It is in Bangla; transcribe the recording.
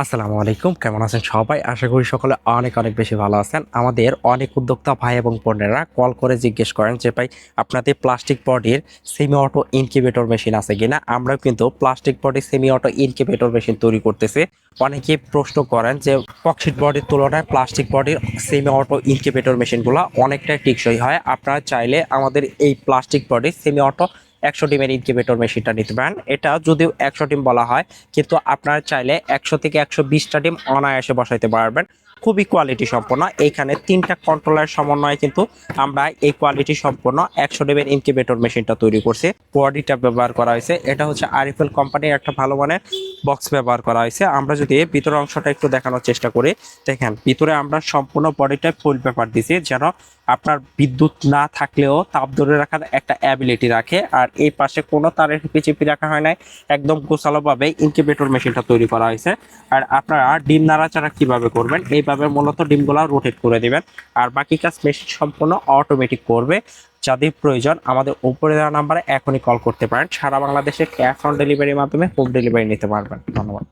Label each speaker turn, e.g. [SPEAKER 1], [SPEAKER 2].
[SPEAKER 1] আসসালামু আলাইকুম, কেমন আছেন সবাই? আশা করি সকলে অনেক অনেক বেশি ভালো আছেন। আমাদের অনেক উদ্যোক্তা ভাই এবং বোনেরা কল করে জিজ্ঞেস করেন যে ভাই আপনাদের প্লাস্টিক বডির সেমি অটো ইনকিউবেটর মেশিন আছে কিনা। আমরাও কিন্তু plastic body semi auto incubator machine তৈরি করতেছি। অনেকে প্রশ্ন করেন যে পক্সিট বডির তুলনায় প্লাস্টিক বডির সেমি অটো ইনকিউবেটর মেশিনগুলো অনেকটাই টেকসই হয়। আপনারা চাইলে আমাদের এই প্লাস্টিক বডির সেমি অটো 100 ডিমের ইনকিউবেটর মেশিনটা নিতে পারেন। এটা যদিও 100 ডিম বলা হয়, কিন্তু আপনারা চাইলে 100 থেকে 120টা ডিম অনায়াসে বসাইতে পারবেন। খুবই কোয়ালিটি সম্পন্ন। এইখানে 3টা কন্ট্রোলার সমন্বয়ে কিন্তু আমরা এই কোয়ালিটি সম্পন্ন 100 ডিমের ইনকিউবেটর মেশিনটা তৈরি করছি। বডিটা ব্যবহার করা হয়েছে, এটা হচ্ছে আরএফএল কোম্পানির একটা ভালো মানের বক্স ব্যবহার করা হয়েছে। আমরা যদি ভিতরের অংশটা একটু দেখানোর চেষ্টা করি, দেখেন ভিতরে আমরা সম্পূর্ণ বডিটা ফুল পেপার দিছি, যেন আপনার বিদ্যুৎ না থাকলেও তাপ ধরে রাখার একটা অ্যাবিলিটি রাখে। আর এই পাশে কোনো তারের চিপি রাখা হয় নাই, একদম গোছালোভাবে ইনকিউবেটর মেশিনটা তৈরি করা হয়েছে। আর আপনারা ডিম নাড়াচাড়া কিভাবে করবেন, এইভাবে মূলত ডিমগুলো রোটেট করে দিবেন, আর বাকি কাজ মেশিন সম্পূর্ণ অটোমেটিক করবে। যাদের প্রয়োজন আমাদের উপরে দেওয়া নাম্বারে এখনই কল করতে পারেন। সারা বাংলাদেশে ক্যাশ অন ডেলিভারির মাধ্যমে হোম ডেলিভারি নিতে পারবেন। ধন্যবাদ।